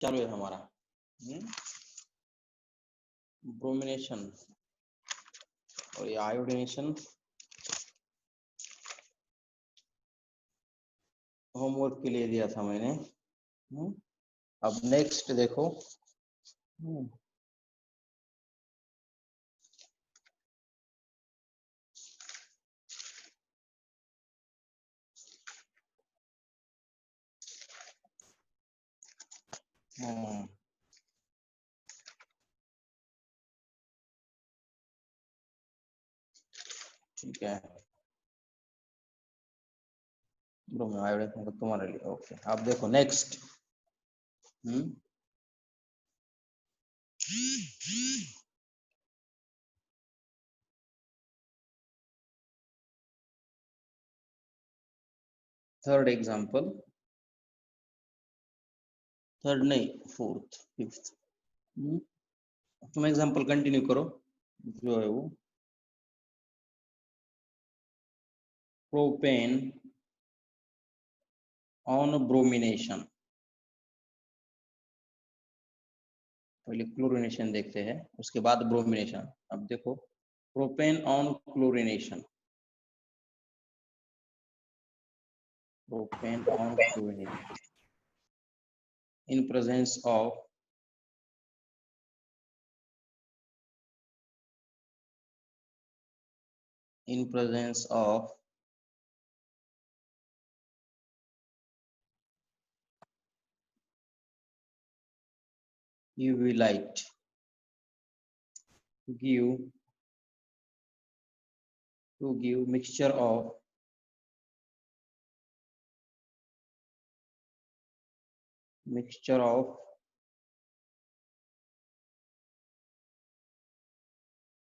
चालू है हमारा ब्रोमिनेशन और ये आयोडिनेशन होमवर्क के लिए दिया था मैंने। अब नेक्स्ट देखो। ठीक है, ब्रोमीन आयोडीन तुम्हारे लिए। ओके, अब देखो नेक्स्ट। थर्ड एग्जांपल, थर्ड नहीं, फोर्थ फिफ्थ। तुम एग्जांपल कंटिन्यू करो जो है वो। प्रोपेन ऑन ब्रोमिनेशन, पहले क्लोरिनेशन देखते हैं उसके बाद ब्रोमिनेशन। अब देखो propane on chlorination, propane on chlorination in presence of UV light to give mixture of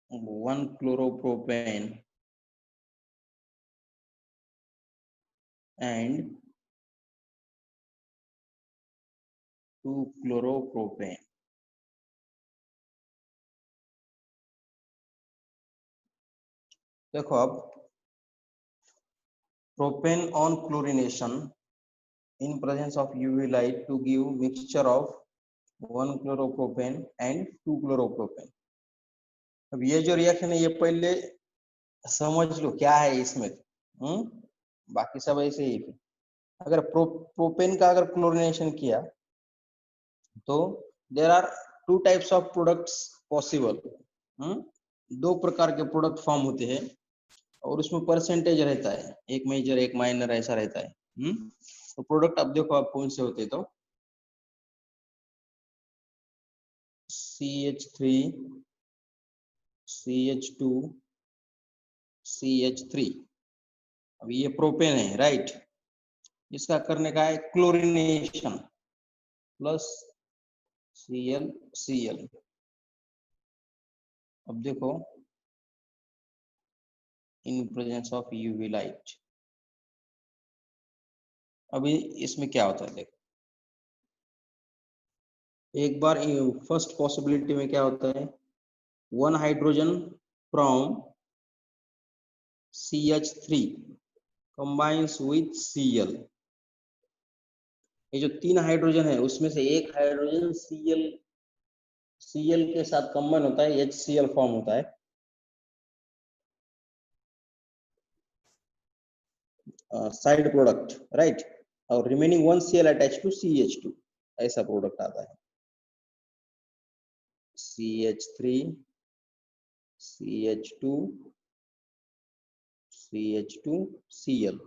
one chloropropane and 2 chloropropane। देखो अब propane on chlorination in presence of UV light to give mixture of 1 chloropropane and 2 chloropropane। अब ये जो reaction है ये पहले समझ लो क्या है इसमें। बाकी सब ऐसे ही। अगर प्रोपेन का अगर क्लोरिनेशन किया तो there are two types of products possible. दो प्रकार के प्रोडक्ट फॉर्म होते हैं और उसमें परसेंटेज रहता है, एक मेजर एक माइनर ऐसा रहता है। तो प्रोडक्ट अब देखो आप कौन से होते, तो CH3 CH2 CH3। अब ये प्रोपेन है, राइट। इसका करने का है क्लोरिनेशन प्लस Cl। अब देखो in presence of UV light, अभी इसमें क्या होता है देखो। एक बार फर्स्ट पॉसिबिलिटी में क्या होता है, 1 hydrogen from CH3 combines with Cl। ये जो 3 हाइड्रोजन है उसमें से एक हाइड्रोजन Cl के साथ कंबाइन होता है, HCl फॉर्म होता है। Side product, right. और remaining 1 Cl attach to CH2, ऐसा प्रोडक्ट आता है। CH3 CH2 CH2 Cl।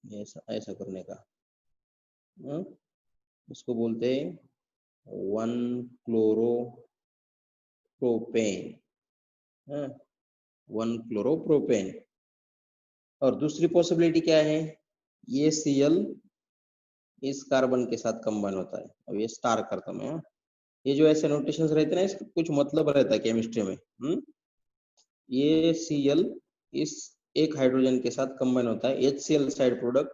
ऐसा ऐसा करने का उसको बोलते हैं 1 क्लोरोप्रोपेन। 1 क्लोरोप्रोपेन। और दूसरी पॉसिबिलिटी क्या है, ये Cl इस कार्बन के साथ कंबाइन होता है। अब ये स्टार करता मैं, ये जो ऐसे नोटेशंस रहते हैं ना इसका कुछ मतलब रहता है केमिस्ट्री में। ये Cl इस एक हाइड्रोजन के साथ कंबाइन होता है, HCl साइड प्रोडक्ट,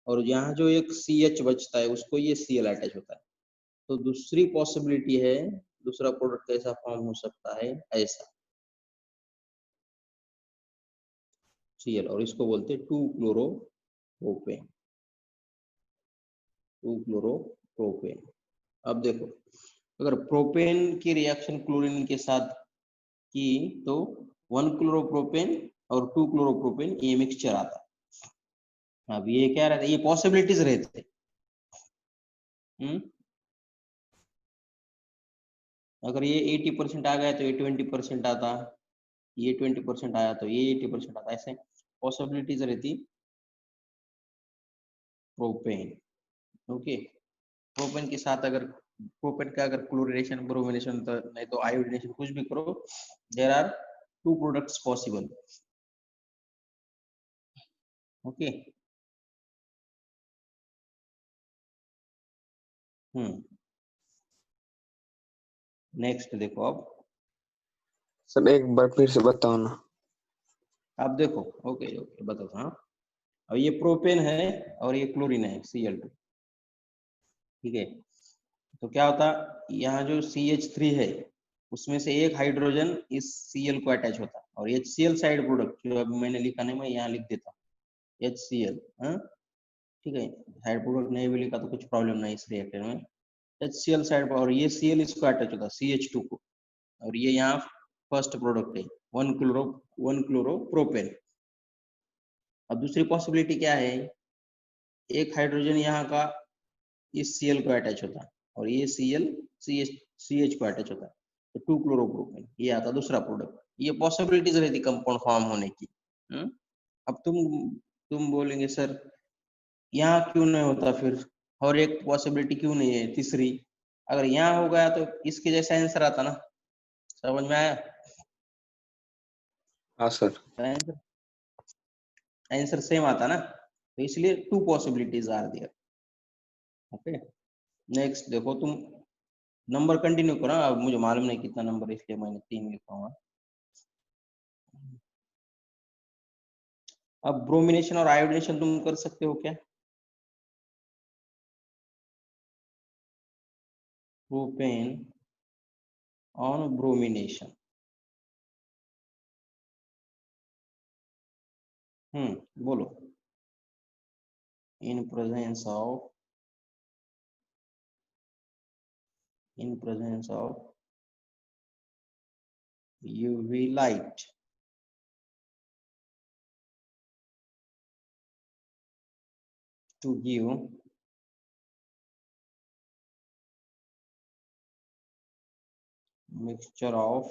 और यहाँ जो एक CH बचता है उसको ये Cl अटैच होता है। तो दूसरी पॉसिबिलिटी है, दूसरा प्रोडक्ट कैसा फॉर्म हो सकता है, ऐसा। Cl, और इसको बोलते हैं 2-chloro-propane, 2-chloro-propane। अब देखो, अगर प्रोपेन की रिएक्शन क्लोरीन के साथ की तो 1-chloro-propane और 2-chloro-propane ये मिक्सचर आता है। अब ये क्या रहता है, ये पॉसिबिलिटीज रहते हैं। अगर ये 80% आ गया तो ये 20% आता, ये 20% आया तो ये 80% आता, ऐसे पॉसिबिलिटीज रहती प्रोपेन। ओके, प्रोपेन के साथ अगर प्रोपेन का अगर क्लोरीनेशन, ब्रोमिनेशन तो नहीं तो आयोडीनेशन, कुछ भी करो, there are 2 products possible. Okay, next देखो। सब एक बार फिर से बताओ ना। अब देखो, ओके ओके बताओ। हाँ, अब ये प्रोपेन है और ये क्लोरीन है Cl2, ठीक है। तो क्या होता, यहाँ जो CH3 है उसमें से एक हाइड्रोजन इस Cl को अटैच होता, और HCl साइड प्रोडक्ट जो अभी मैंने लिखा नहीं, मैं यहाँ लिख देता हूँ HCl। हाँ, ठीक है, साइड प्रोडक्ट नहीं भी लिखा तो कुछ प्रॉब्लम नहीं इस रिएक्टर में। HCl साइड, और ये Cl इसको अटैच होता CH2 को, और ये यहाँ फर्स्ट प्रोडक्ट है 1-chloro-propane। अब दूसरी पॉसिबिलिटी क्या है, एक हाइड्रोजन यहाँ का इस Cl को अटैच होता है, और ये Cl CH को अटैच होता है, तो 2-chloro-propane ये आता दूसरा प्रोडक्ट। ये पॉसिबिलिटीज रहती कंपाउंड फॉर्म होने की। अब तुम बोलेंगे सर यहाँ क्यों नहीं होता फिर, और एक पॉसिबिलिटी क्यों नहीं है तीसरी, अगर यहाँ हो गया तो इसके जैसा आंसर आता ना। समझ में आया? हाँ सर। आंसर आंसर सेम आता ना, तो इसलिए 2 possibilities are there. Okay, next देखो, तुम नंबर कंटिन्यू करो। अब मुझे मालूम नहीं कितना नंबर, इसलिए मैंने 3 लिखा हुआ। अब ब्रोमिनेशन और आयोडीनेशन तुम कर सकते हो क्या? प्रोपेन ऑन ब्रोमिनेशन, बोलो। In presence of UV light to give mixture of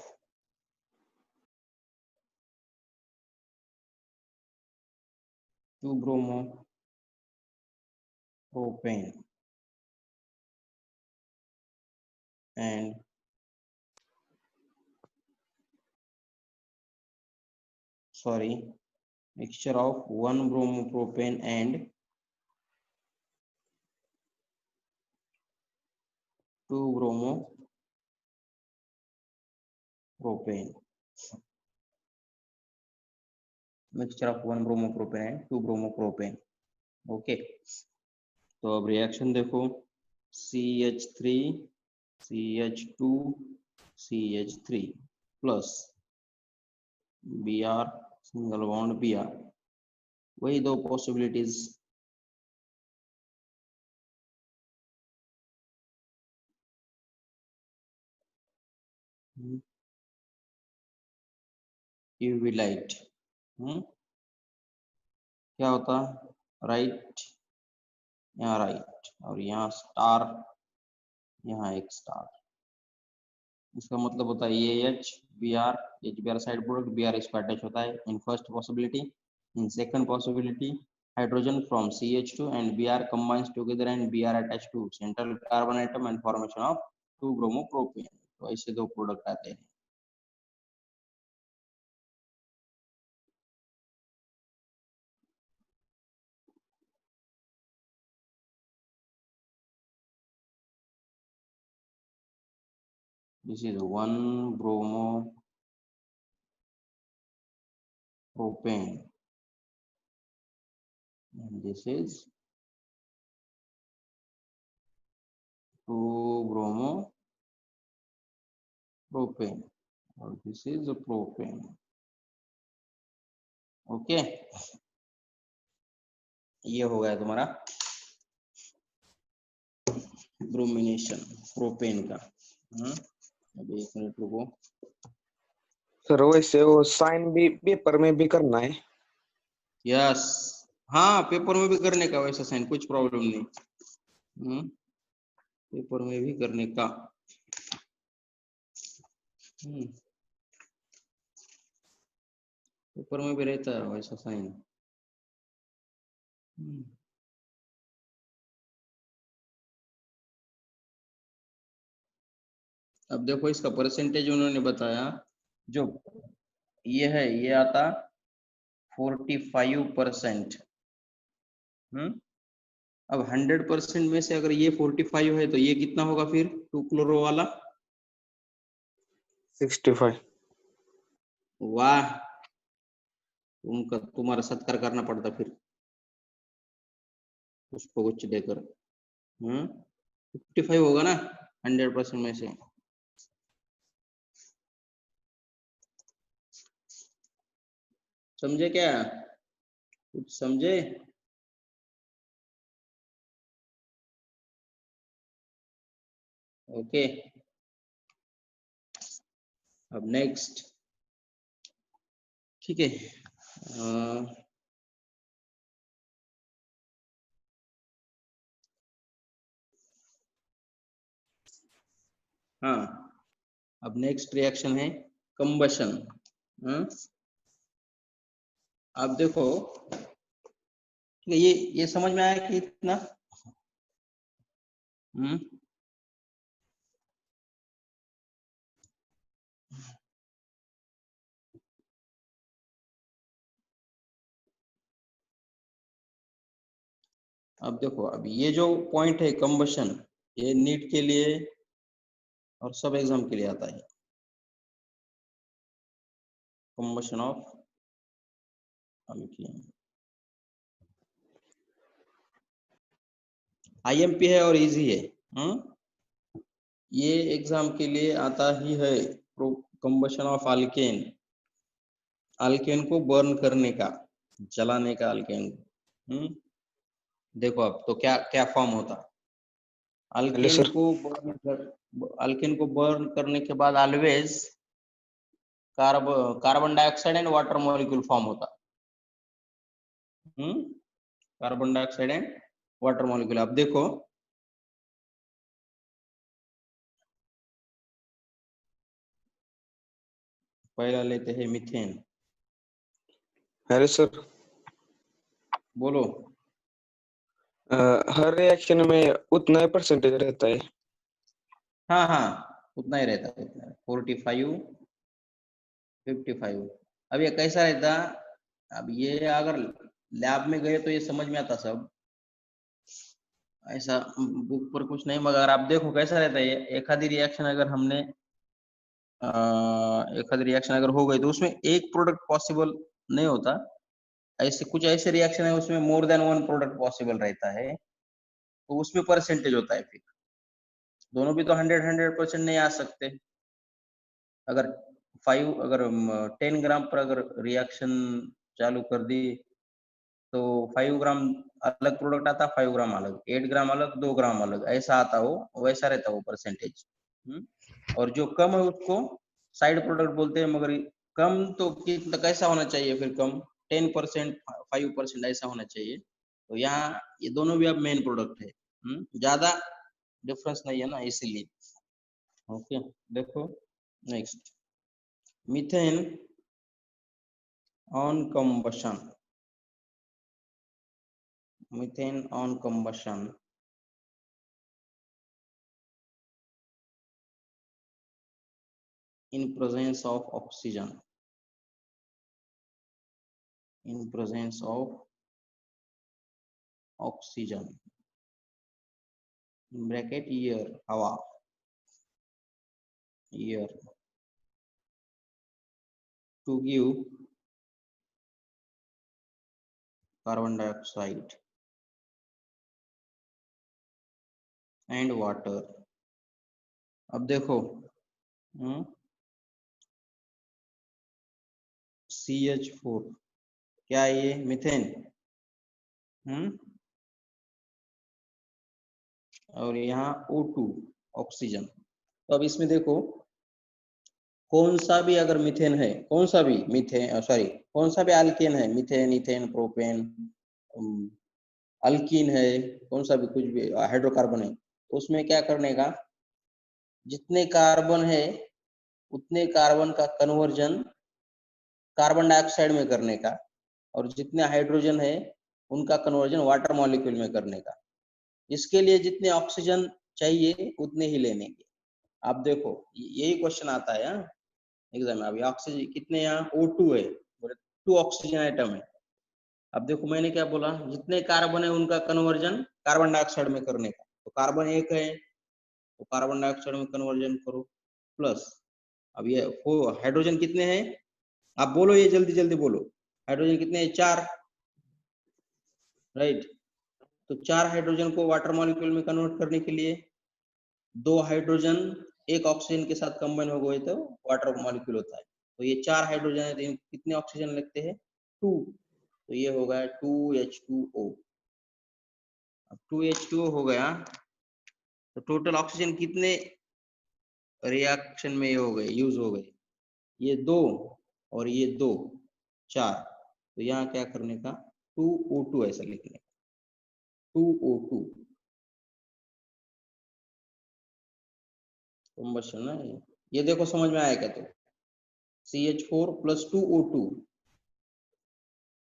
2-bromopropane and mixture of 1-bromopropane and 2-bromopropane, mixture of 1-bromopropane and 2-bromopropane। Okay, तो अब रिएक्शन देखो, CH3 CH2 CH3 plus Br single bond Br, वही 2 possibilities. UV light, क्या होता, right, यहाँ right, और यहाँ star, यहाँ एक स्टार। इसका मतलब होता है ये H Br side product, Br इसको अटैच होता है in first possibility. In second possibility, hydrogen from CH2 and Br combines together and Br attached to central carbon atom and formation of 2-bromopropane। तो ऐसे 2 प्रोडक्ट आते हैं। This is 1-bromopropane and this is 2-bromopropane, और this is a propane। Okay, ये हो गया तुम्हारा bromination propane का। अभी 1 मिनट रुको। सर वैसे वो साइन भी पेपर में भी करना है? यस, हाँ पेपर में भी करने का, वैसा साइन कुछ प्रॉब्लम नहीं। पेपर में भी करने का। पेपर में भी रहता है वैसा साइन। अब देखो इसका परसेंटेज उन्होंने बताया, जो ये है ये आता 45%। अब 100% में से अगर ये 45 है तो ये कितना होगा फिर 2 क्लोरो वाला? 65। वाह, तुम्हारा सत्कार करना पड़ता फिर उसको कुछ देकर। 55 होगा ना 100% में से। समझे क्या, कुछ समझे? ओके, अब नेक्स्ट, ठीक है। हाँ, अब नेक्स्ट रिएक्शन है कंबशन। आप देखो, ठीक है, ये समझ में आया कि इतना? अब देखो, अब ये जो पॉइंट है कंबशन, ये नीट के लिए और सब एग्जाम के लिए आता है। कंबशन ऑफ अल्कीन, आईएमपी है और इजी है। ये एग्जाम के लिए आता ही है, कंबशन ऑफ अल्केन, अल्केन को बर्न करने का, जलाने का अल्केन। देखो अब तो क्या क्या फॉर्म होता। Hello alkane sir. को अल्केन को बर्न करने के बाद always carbon dioxide and water molecule form होता। Carbon dioxide and water molecule. अब देखो, पहला लेते हैं मीथेन। Hello sir. बोलो। हर रिएक्शन में उतना ही परसेंटेज रहता है? हाँ हाँ, उतना ही रहता है, 45 55। अब ये कैसा रहता, अब ये अगर लैब में गए तो ये समझ में आता सब, ऐसा बुक पर कुछ नहीं। मगर आप देखो कैसा रहता है, एक आधी रिएक्शन अगर हमने एक आधी रिएक्शन अगर हो गई तो उसमें एक प्रोडक्ट पॉसिबल नहीं होता। ऐसे कुछ ऐसे रिएक्शन है उसमें more than one product possible रहता है, तो उसमें परसेंटेज होता है। फिर दोनों भी तो 100% नहीं आ सकते। अगर 10 ग्राम पर अगर रिएक्शन चालू कर दी तो 5 ग्राम अलग प्रोडक्ट आता, 5 ग्राम अलग, 8 ग्राम अलग, 2 ग्राम अलग, ऐसा आता हो, वैसा रहता वो परसेंटेज। और जो कम है उसको साइड प्रोडक्ट बोलते हैं। मगर कम तो कितना कैसा होना चाहिए फिर, कम 10% 5% ऐसा होना चाहिए। तो यहाँ ये दोनों भी अब मेन प्रोडक्ट है, ज्यादा डिफरेंस नहीं है ना, इसीलिए। ओके, देखो next, methane on combustion, methane on combustion in presence of oxygen, in presence of oxygen, in bracket air, हवा, air, to give carbon dioxide and water। अब देखो, CH4 क्या है ये? मीथेन। और यहाँ O2 ऑक्सीजन। तो अब इसमें देखो कौन सा भी अगर मीथेन है, कौन सा भी मीथेन सॉरी कौन सा भी अल्केन है, मीथेन, इथेन, प्रोपेन, अल्कीन है, कौन सा भी कुछ भी हाइड्रोकार्बन है, तो उसमें क्या करने का, जितने कार्बन है उतने कार्बन का कन्वर्जन कार्बन डाइऑक्साइड में करने का, और जितने हाइड्रोजन है उनका कन्वर्जन वाटर मॉलिक्यूल में करने का। इसके लिए जितने ऑक्सीजन चाहिए उतने ही लेने के। आप देखो यही क्वेश्चन आता है एग्जाम में। अभी ऑक्सीजन कितने, यहाँ O2 है, बोले 2 ऑक्सीजन आइटम है। अब देखो मैंने क्या बोला, जितने कार्बन है उनका कन्वर्जन कार्बन डाइऑक्साइड में करने का। तो कार्बन 1 है तो कार्बन डाइऑक्साइड में कन्वर्जन करो, प्लस अब ये हाइड्रोजन कितने हैं, आप बोलो ये जल्दी जल्दी बोलो। हाइड्रोजन कितने हैं? 4, राइट। तो 4 हाइड्रोजन को वाटर मॉलिक्यूल में कन्वर्ट करने के लिए 2 हाइड्रोजन 1 ऑक्सीजन के साथ कंबाइन हो गए तो वाटर मॉलिक्यूल होता है। तो ये 4 हाइड्रोजन है, तो कितने ऑक्सीजन लगते हैं? 2। तो ये हो गया 2H2O। अब 2H2O हो गया तो टोटल ऑक्सीजन कितने रिएक्शन में ये हो गए, यूज हो गए? ये 2 और ये 2, 4। तो यहाँ क्या करने का, 2O2 ऐसा लिखने का, 2O2 कंबशन ना। ये देखो समझ में आया क्या? तो CH4 + 2O2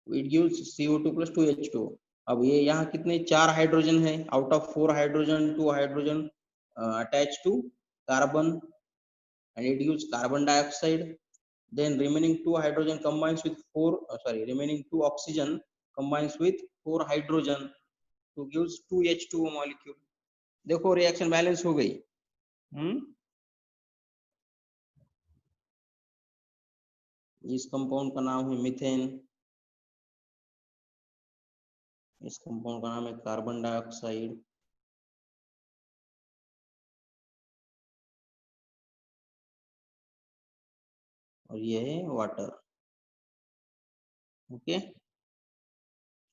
it gives CO2 + 2H2। अब ये यहाँ कितने, 4 हाइड्रोजन है, out of 4 hydrogen 2 hydrogen attach to carbon and it gives carbon dioxide. Then remaining 2 hydrogen combines with 4 remaining 2 oxygen combines with 4 hydrogen to gives 2H2O molecule. देखो reaction balance हो गई। इस compound का नाम है मीथेन, इस compound का नाम है कार्बन डाइऑक्साइड, और ये है वाटर। ओके,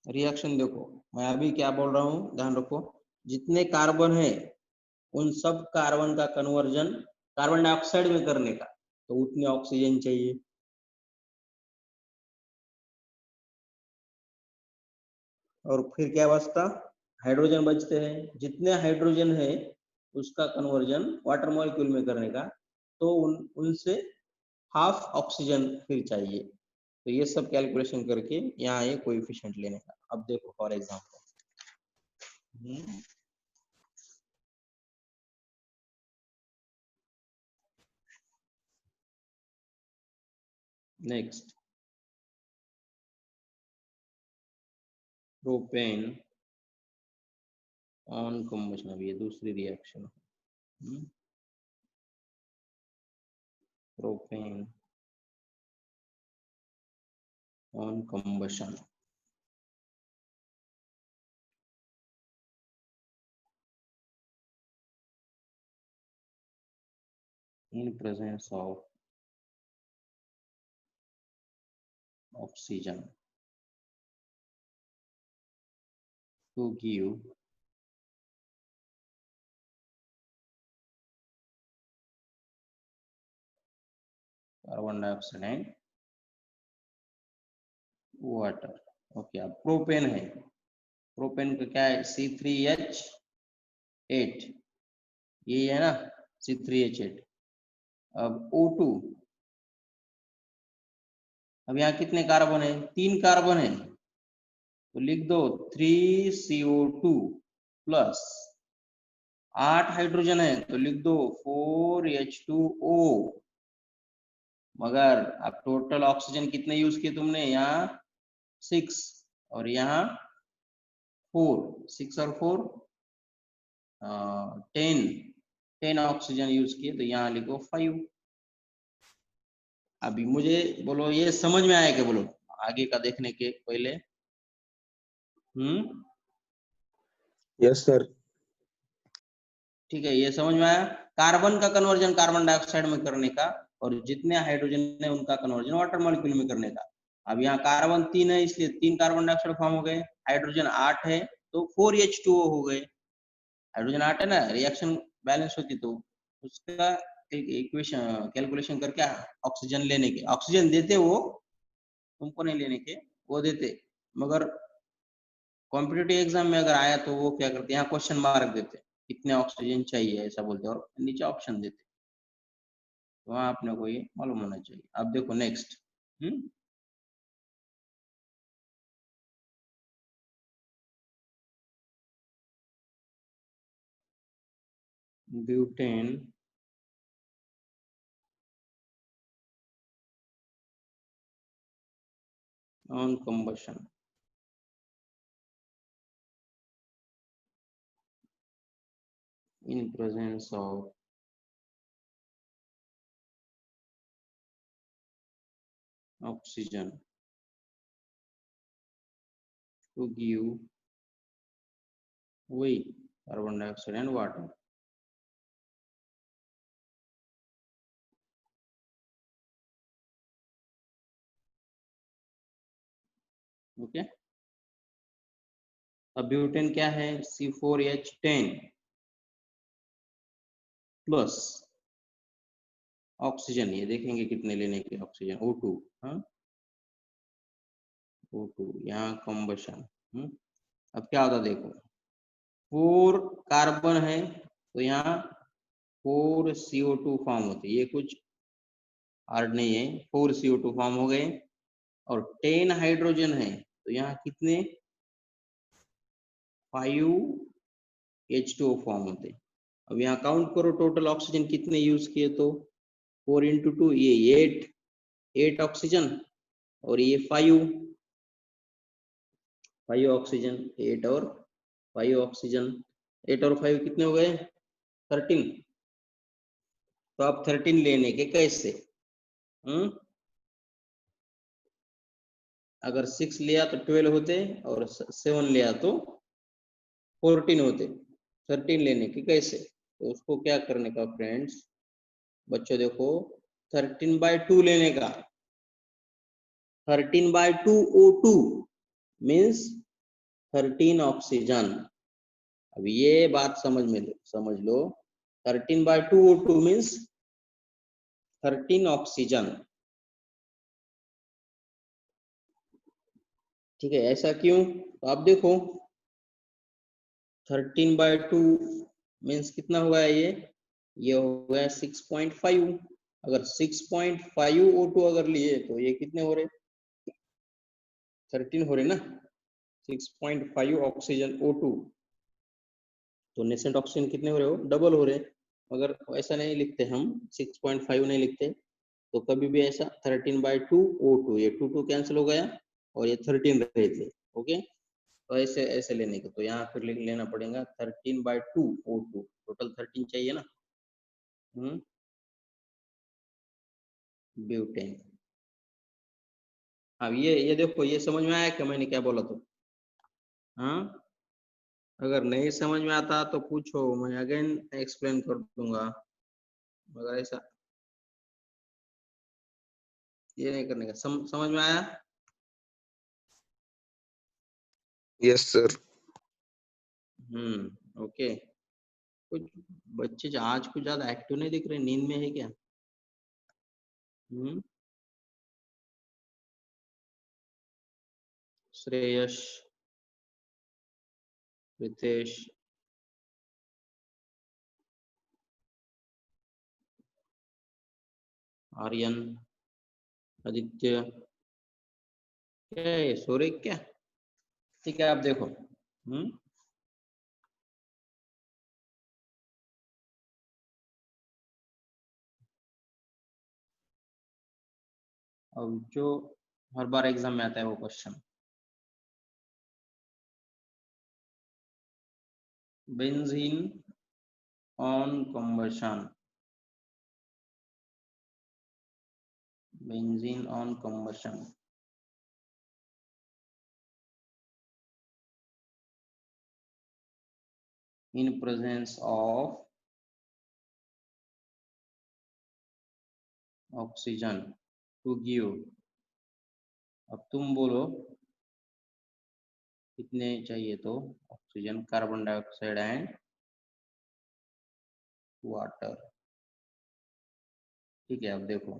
रिएक्शन देखो, मैं अभी क्या बोल रहा हूँ ध्यान रखो, जितने कार्बन है उन सब कार्बन का कन्वर्जन कार्बन डाइऑक्साइड में करने का, तो उतने ऑक्सीजन चाहिए। और फिर क्या बचता, हाइड्रोजन बचते हैं, जितने हाइड्रोजन है उसका कन्वर्जन वाटर मॉलिक्यूल में करने का, तो उनसे हाफ ऑक्सीजन फिर चाहिए। तो ये सब कैलकुलेशन करके यहाँ ये कोएफिशिएंट लेने का। अब देखो for example, next propane on combustion. अब ये दूसरी reaction, propane on combustion. in presence of oxygen to give carbon dioxide and water. Okay, अब प्रोपेन है, प्रोपेन का क्या है, C3H8, ये है ना C3H8। अब O2, अब यहाँ कितने कार्बन है, 3 कार्बन है, तो लिख दो 3CO2 प्लस 8 हाइड्रोजन है तो लिख दो 4H2O। मगर अब टोटल ऑक्सीजन कितने यूज किए तुमने, यहाँ 6 और यहाँ 4, 6 और 4 10 ऑक्सीजन यूज किए, तो यहाँ लिखो 5। अभी मुझे बोलो ये समझ में आया क्या, बोलो आगे का देखने के पहले। Yes sir. ठीक है, ये समझ में आया। कार्बन का कन्वर्जन कार्बन डाइऑक्साइड में करने का, और जितने हाइड्रोजन है उनका कन्वर्जन वाटर मॉलिक्यूल में करने का। अब यहाँ कार्बन 3 है इसलिए 3 कार्बन डाइऑक्साइड फॉर्म हो गए, हाइड्रोजन 8 है तो 4H2O हो गए। हाइड्रोजन 8 है ना, रिएक्शन बैलेंस होती तो उसका एक इक्वेशन कैलकुलेशन करके ऑक्सीजन लेने के, ऑक्सीजन देते वो, तुमको नहीं लेने के, वो देते, मगर कॉम्पिटिटिव एग्जाम में अगर आया तो वो क्या करते, यहाँ क्वेश्चन मार्क देते, कितने ऑक्सीजन चाहिए ऐसा बोलते, और नीचे ऑप्शन देते, तो वहां अपने को ये मालूम होना चाहिए। अब देखो next, butane on combustion in presence of oxygen to give way carbon dioxide and water. Okay, अब ब्यूटेन क्या है, C4H10 प्लस ऑक्सीजन, ये देखेंगे कितने लेने के ऑक्सीजन, O2, हाँ O2, यहाँ कॉम्बशन। अब क्या होता देखो, 4 कार्बन है तो यहाँ 4 CO2 फॉर्म होते, ये कुछ हार्ड नहीं है, 4 CO2 फॉर्म हो गए, और 10 हाइड्रोजन है तो यहाँ कितने 5H2O फॉर्म होते। अब यहाँ काउंट करो टोटल ऑक्सीजन कितने यूज किए, तो 4 into 2 ये 8 ऑक्सीजन, और ये 5 ऑक्सीजन, 8 और 5 ऑक्सीजन, 8 और 5 कितने हो गए 13। तो आप 13 लेने के कैसे, अगर 6 लिया तो 12 होते, और 7 लिया तो 14 होते, 13 लेने के कैसे, तो उसको क्या करने का फ्रेंड्स, बच्चों देखो 13/2 लेने का, 13/2 O2 मीन्स 13 ऑक्सीजन। अब ये बात समझ लो 13/2 O2 मीन्स 13 ऑक्सीजन, ठीक है, ऐसा क्यों, तो आप देखो 13/2 मीन्स कितना हुआ है ये हो गया 6.5, अगर 6.5 O2 अगर लिए तो ये कितने हो रहे 13 हो रहे ना, 6.5 ऑक्सीजन O2, तो नेसेंट ऑक्सीजन कितने हो रहे हो, डबल हो रहे, मगर ऐसा नहीं लिखते हम, 6.5 नहीं लिखते, तो कभी भी ऐसा 13/2 O2, ये 2 कैंसिल हो गया और ये 13 रहे थे, ओके, तो ऐसे ऐसे लेने के, तो यहाँ फिर लेना पड़ेगा 13/2 O2, टोटल 13 चाहिए ना, ब्यूटेन। अब ये देखो, ये समझ में आया कि मैंने क्या बोला, तो हाँ, अगर नहीं समझ में आता तो पूछो, मैं अगेन एक्सप्लेन कर दूंगा, मगर ऐसा ये नहीं करने का, समझ में आया, यस सर। ओके, कुछ बच्चे आज कुछ ज्यादा एक्टिव नहीं दिख रहे, नींद में है क्या, श्रेयस, रितेश, आर्यन, आदित्य, क्या है सूर्य क्या, ठीक है, आप देखो, अब जो हर बार एग्जाम में आता है वो question, benzene on combustion, benzene on combustion in presence of oxygen to give अब तुम बोलो कितने चाहिए, तो oxygen, carbon dioxide and water. ठीक है, अब देखो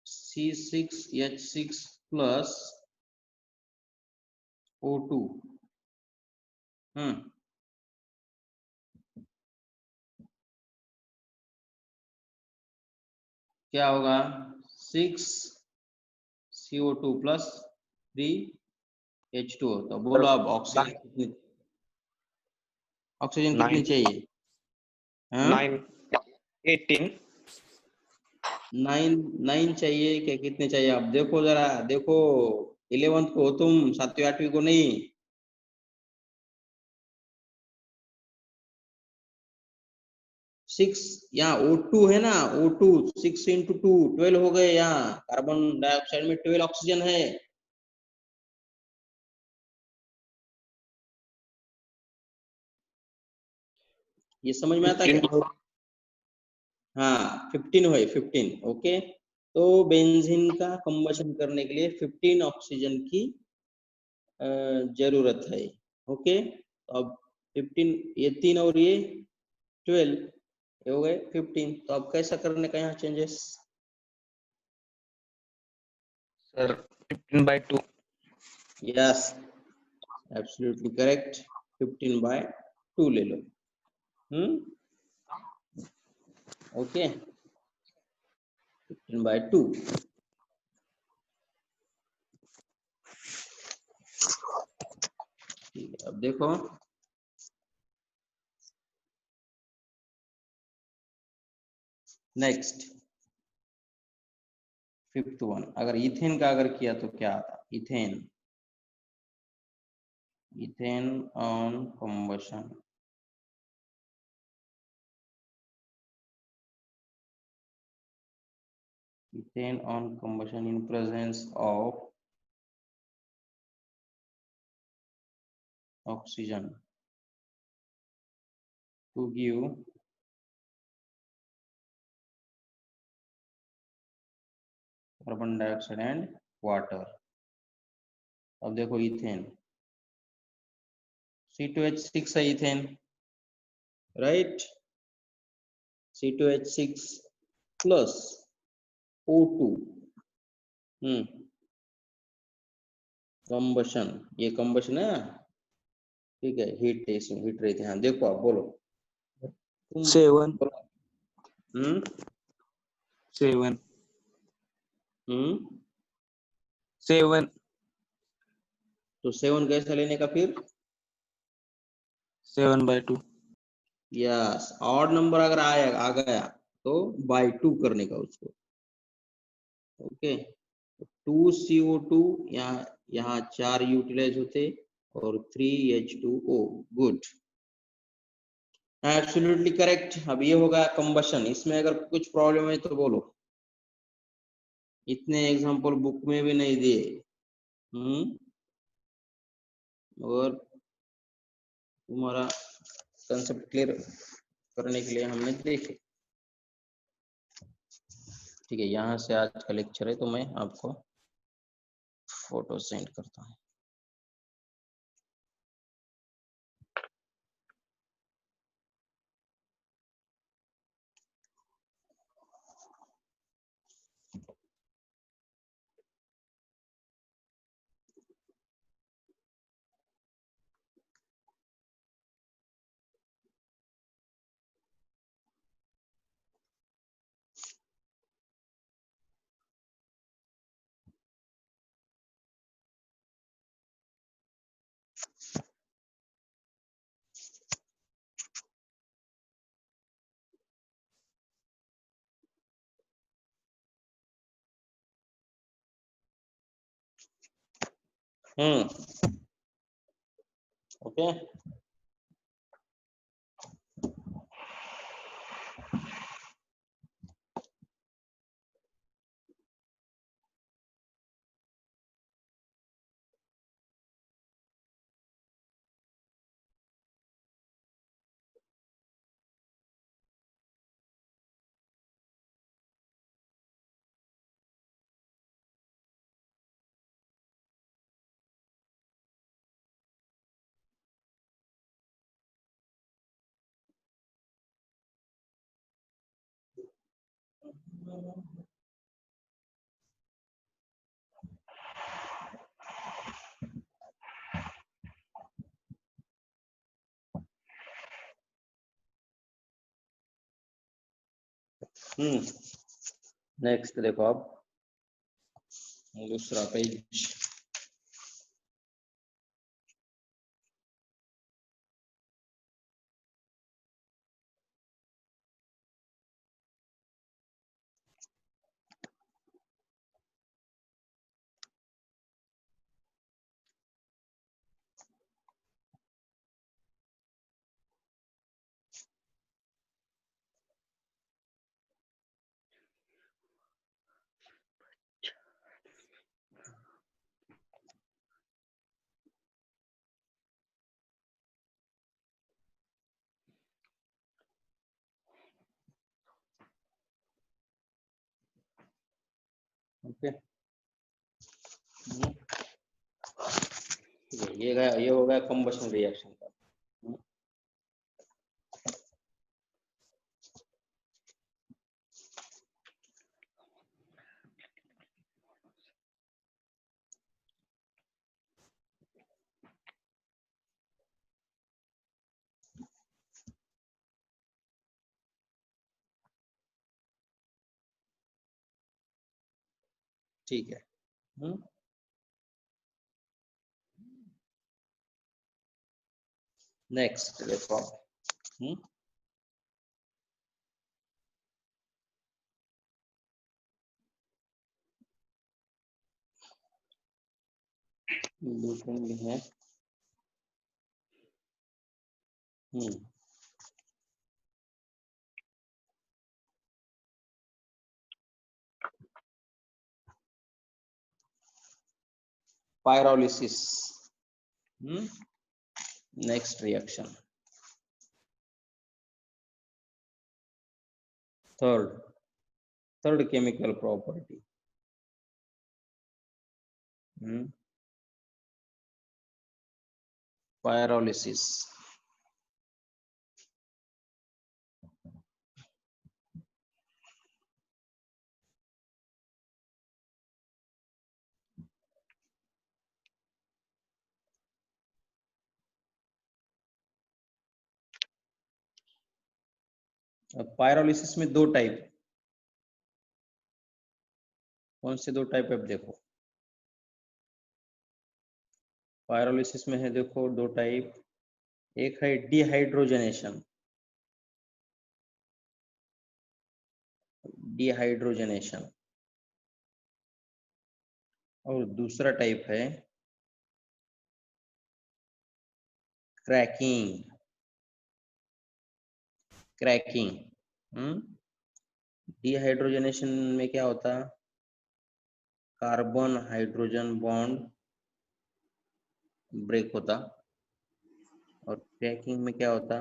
C6H6 प्लस O2। क्या होगा? 6CO2 plus 3H2O। तो बोलो अब ऑक्सीजन कितनी, ऑक्सीजन कितनी 9 चाहिए? हाँ, 9 18 नाइन, नाइन चाहिए क्या, कितने चाहिए? आप देखो जरा, देखो 11th को हो तुम, 7वीं 8वीं को नहीं। 6, यहाँ O2 है ना, O2 6 इंटू 2 12 हो गए। यहाँ कार्बन डाइऑक्साइड में 12 ऑक्सीजन है। ये समझ में आता क्या? 15 हाँ 15 है, 15। ओके, तो बेंजीन का कंबशन करने के लिए 15 ऑक्सीजन की जरूरत है। ओके, तो अब 15, ये 3 और ये 12, ये हो गए 15। तो अब कैसा करने का यहाँ changes? Sir 15/2 yes, absolutely correct. 15/2 ले लो। ओके, 15/2। ठीक है, अब देखो नेक्स्ट, फिफ्थ वन। अगर इथेन का अगर किया तो क्या आता? Ethane, ethane on combustion, ethane on combustion in presence of oxygen to give carbon dioxide and water। अब देखो इथेन, C2H6 है ethane, right? C2H6 plus O2, combustion, ये कंबशन है। ठीक है, हीट है, इसमें हीट रहती है। हाँ देखो, आप बोलो, तुम 7 बोलो। हम्म 7 हम्म 7 तो 7 कैसा लेने का फिर? 7/2 यस, ऑड नंबर अगर आया आ गया तो बाय 2 करने का उसको। ओके, 2CO2, यहाँ यहाँ 4 यूटिलाइज होते और 3H2O। Good, absolutely correct. अब ये होगा कंबशन। इसमें अगर कुछ प्रॉब्लम है तो बोलो, इतने एग्जांपल बुक में भी नहीं दिए। और तुम्हारा कंसेप्ट क्लियर करने के लिए हमने देखे। ठीक है, यहाँ से आज का लेक्चर है, तो मैं आपको फोटो सेंड करता हूँ। ओके, नेक्स्ट देखो अब दूसरा पेज। ओके, ये हो गया कंबशन रिएक्शन का। ठीक है। नेक्स्ट देखो भी है। pyrolysis, next reaction, third chemical property, pyrolysis। अब पायरोलिसिस में दो टाइप, कौन से दो टाइप है देखो। पायरोलिसिस में है देखो दो टाइप, एक है डिहाइड्रोजनेशन, और दूसरा टाइप है क्रैकिंग। डिहाइड्रोजनेशन में क्या होता, कार्बन हाइड्रोजन बॉन्ड ब्रेक होता, और क्रैकिंग में क्या होता,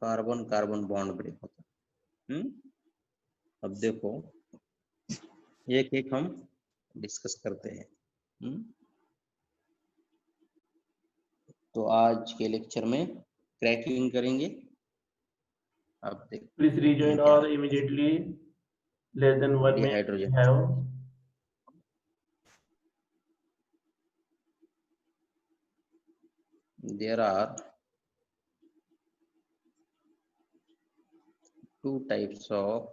कार्बन कार्बन बॉन्ड ब्रेक होता। अब देखो एक एक हम डिस्कस करते हैं। तो आज के लेक्चर में क्रैकिंग करेंगे। अब देखो please rejoin or immediately less than 1 minute dehydrogen, have there are two types of